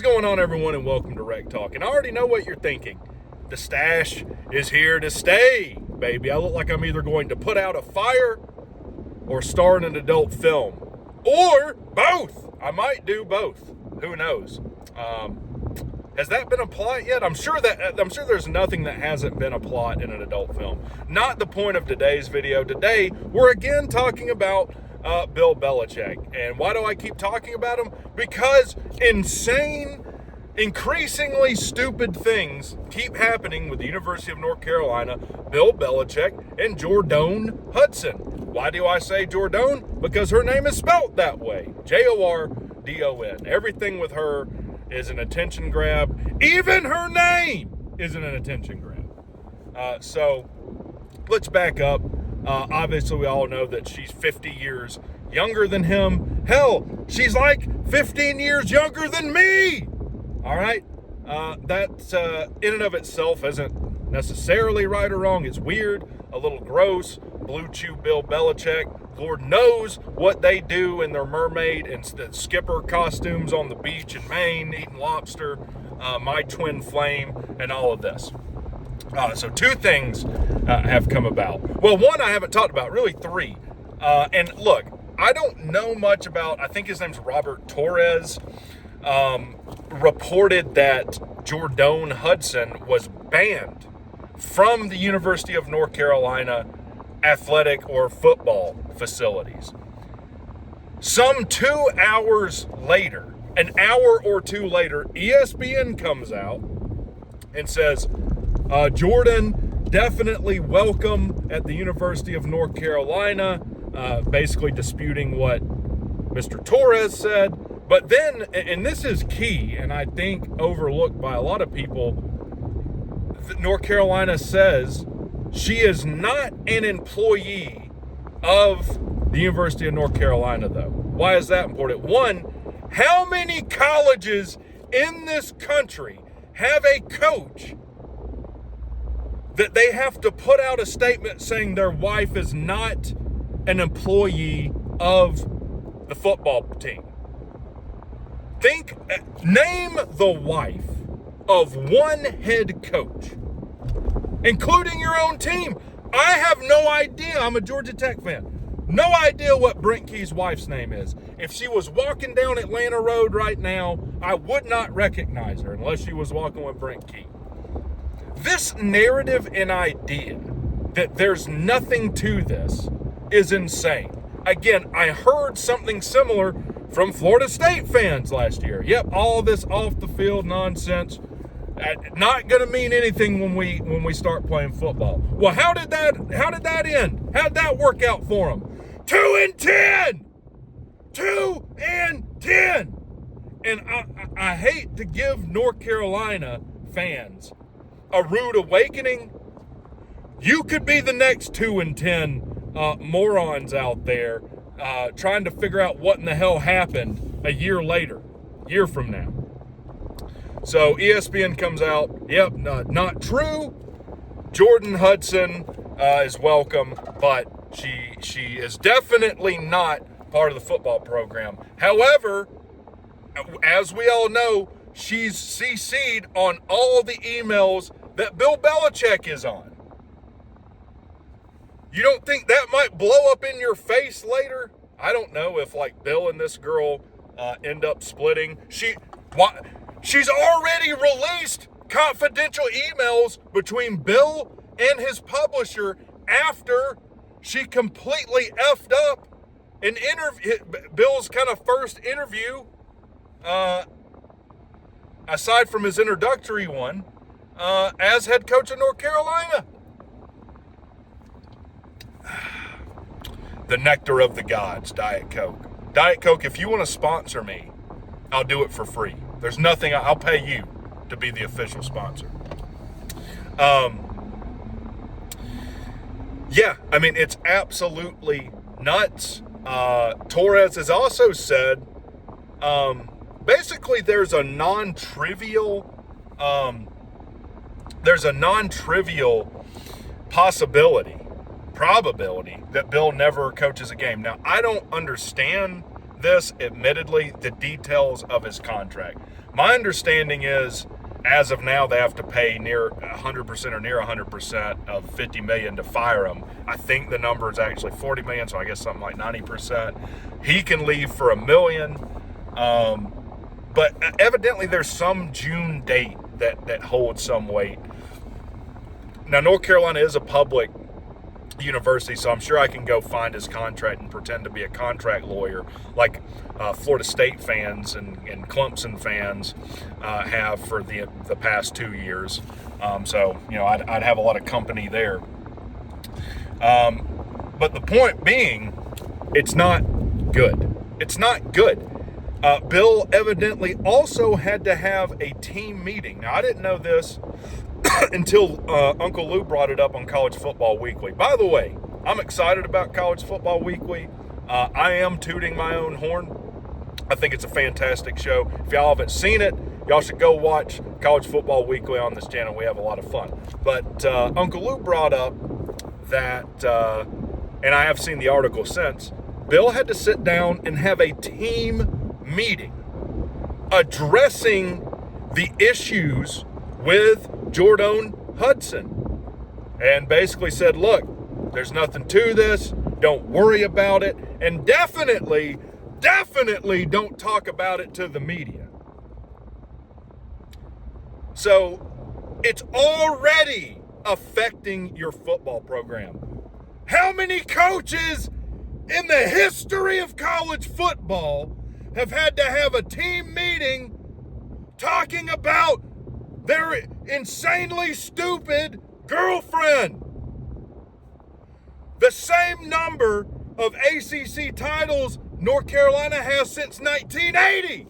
going on, everyone, and welcome to Rec Talk. And I already know what you're thinking. The stash is here to stay, baby. I look like I'm either going to put out a fire or star in an adult film. Or both. I might do both. Who knows? Has that been a plot yet? I'm sure there's nothing that hasn't been a plot in an adult film. Not the point of today's video. Today, we're again talking about Bill Belicick. And why do I keep talking about him? Because insane, increasingly stupid things keep happening with the University of North Carolina, Bill Belicick, and Jordon Hudson. Why do I say Jordon? Because her name is spelled that way. Jordon. Everything with her is an attention grab. Even her name isn't an attention grab. So let's back up. Obviously, we all know that she's 50 years younger than him. Hell, she's like 15 years younger than me. All right? That in and of itself isn't necessarily right or wrong. It's weird, a little gross. Blue Chew Bill Belicick. Lord knows what they do in their mermaid and skipper costumes on the beach in Maine, eating lobster, my twin flame, and all of this. So two things have come about. Well, one I haven't talked about, really three. And look, I don't know much about, I think his name's Robert Torres, reported that Jordon Hudson was banned from the University of North Carolina athletic or football facilities. Some 2 hours later, an hour or two later, ESPN comes out and says, Jordon definitely welcome at the University of North Carolina, basically disputing what Mr. Torres said. But then, and this is key, and I think overlooked by a lot of people, North Carolina says she is not an employee of the University of North Carolina, though. Why is that important? One, how many colleges in this country have a coach that they have to put out a statement saying their wife is not an employee of the football team? Name the wife of one head coach, including your own team. I have no idea. I'm a Georgia Tech fan. No idea what Brent Key's wife's name is. If she was walking down Atlanta Road right now, I would not recognize her unless she was walking with Brent Key. This narrative and idea that there's nothing to this is insane. Again, I heard something similar from Florida State fans last year. Yep, all this off the field nonsense. Not going to mean anything when we start playing football. Well, how did that end? How did that work out for them? 2-10. 2-10. And I hate to give North Carolina fans a rude awakening. You could be the next 2-10 morons out there trying to figure out what in the hell happened a year from now. So ESPN comes out, yep, not true. Jordon Hudson is welcome, but she is definitely not part of the football program. However, as we all know, she's CC'd on all the emails that Bill Belicick is on. You don't think that might blow up in your face later? I don't know if like Bill and this girl end up splitting. She's already released confidential emails between Bill and his publisher after she completely effed up an interview, Bill's kind of first interview, aside from his introductory one, as head coach of North Carolina. The nectar of the gods, Diet Coke. Diet Coke, if you want to sponsor me, I'll do it for free. There's nothing, I'll pay you to be the official sponsor. Yeah, I mean, it's absolutely nuts. Torres has also said, basically there's a non-trivial probability that Bill never coaches a game. Now, I don't understand this, admittedly, the details of his contract. My understanding is, as of now, they have to pay near 100% or near 100% of $50 million to fire him. I think the number is actually $40 million, so I guess something like 90%. He can leave for $1 million, but evidently there's some June date that holds some weight. Now, North Carolina is a public university, so I'm sure I can go find his contract and pretend to be a contract lawyer like Florida State fans and Clemson fans have for the past 2 years. So, I'd have a lot of company there. But the point being, it's not good. It's not good. Bill evidently also had to have a team meeting. Now, I didn't know this until Uncle Lou brought it up on College Football Weekly. By the way, I'm excited about College Football Weekly. I am tooting my own horn. I think it's a fantastic show. If y'all haven't seen it, y'all should go watch College Football Weekly on this channel. We have a lot of fun. But Uncle Lou brought up that, and I have seen the article since, Bill had to sit down and have a team meeting addressing the issues with Jordon Hudson, and basically said, look, there's nothing to this, don't worry about it, and definitely don't talk about it to the media. So it's already affecting your football program. How many coaches in the history of college football have had to have a team meeting talking about their insanely stupid girlfriend? The same number of ACC titles North Carolina has since 1980.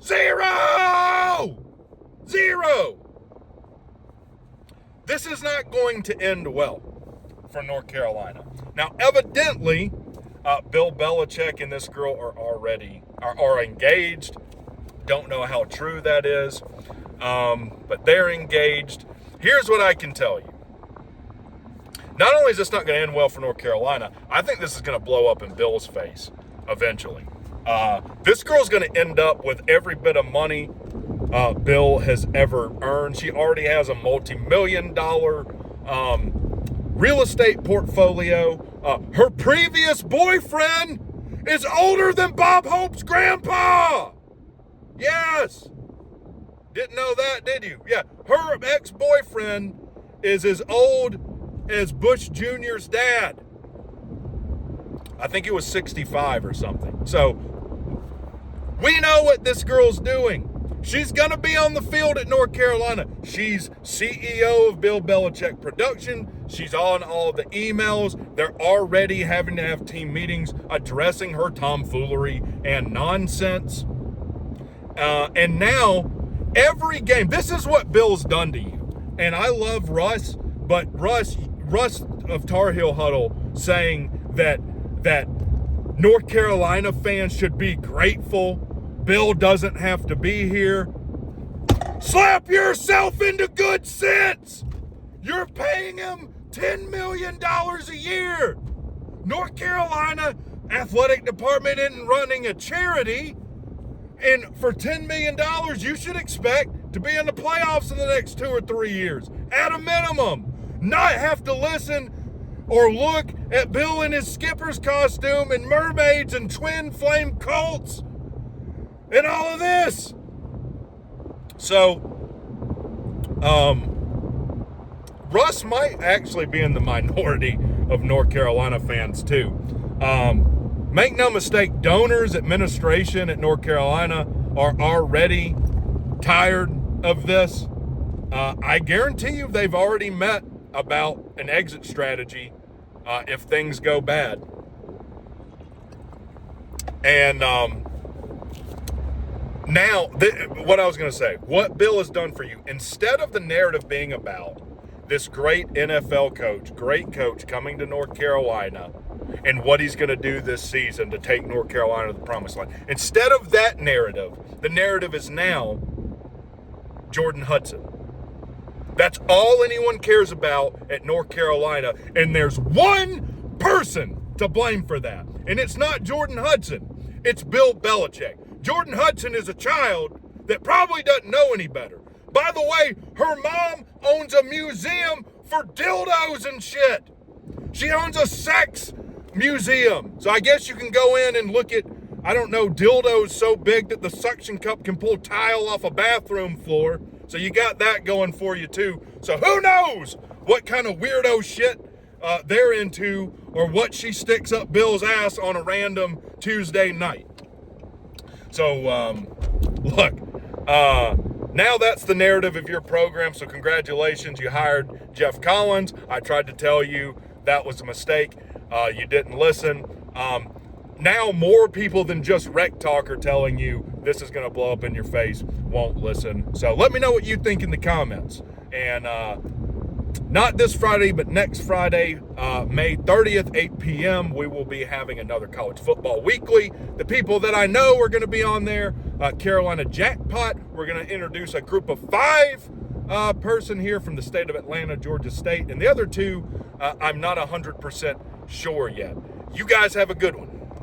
Zero! This is not going to end well for North Carolina. Now, evidently, Bill Belicick and this girl are engaged. Don't know how true that is, but they're engaged. Here's what I can tell you. Not only is this not going to end well for North Carolina, I think this is going to blow up in Bill's face eventually. This girl's going to end up with every bit of money Bill has ever earned. She already has a multi-million-dollar real estate portfolio. Her previous boyfriend is older than Bob Hope's grandpa. Yes. Didn't know that, did you? Yeah. Her ex-boyfriend is as old as Bush Jr.'s dad. I think it was 65 or something. So we know what this girl's doing. She's going to be on the field at North Carolina. She's CEO of Bill Belicick Production. She's on all the emails. They're already having to have team meetings addressing her tomfoolery and nonsense. And now, every game, this is what Bill's done to you. And I love Russ, but Russ of Tar Heel Huddle saying that North Carolina fans should be grateful Bill doesn't have to be here. Slap yourself into good sense. You're paying him $10 million a year. North Carolina athletic department isn't running a charity. And for $10 million, you should expect to be in the playoffs in the next 2 or 3 years. At a minimum. Not have to listen or look at Bill in his skipper's costume and mermaids and twin flame cults and all of this. So, Russ might actually be in the minority of North Carolina fans too. Make no mistake, donors, administration at North Carolina are already tired of this. I guarantee you they've already met about an exit strategy if things go bad. And now, what I was going to say, what Bill has done for you, instead of the narrative being about this great NFL coach, great coach coming to North Carolina and what he's going to do this season to take North Carolina to the promised land, instead of that narrative, the narrative is now Jordon Hudson. That's all anyone cares about at North Carolina, and there's one person to blame for that, and it's not Jordon Hudson. It's Bill Belicick. Jordon Hudson is a child that probably doesn't know any better. By the way, her mom owns a museum for dildos and shit. She owns a sex museum. So I guess you can go in and look at, I don't know, dildos so big that the suction cup can pull tile off a bathroom floor. So you got that going for you too. So who knows what kind of weirdo shit they're into, or what she sticks up Bill's ass on a random Tuesday night. So, look, now that's the narrative of your program. So congratulations, you hired Jeff Collins. I tried to tell you that was a mistake. You didn't listen. Now more people than just Rec Talk are telling you this is going to blow up in your face, won't listen. So let me know what you think in the comments. And not this Friday, but next Friday, May 30th, 8 p.m., we will be having another College Football Weekly. The people that I know are going to be on there, Carolina Jackpot. We're going to introduce a group of 5 person here from the state of Atlanta, Georgia State. And the other 2, I'm not 100% sure yet. You guys have a good one.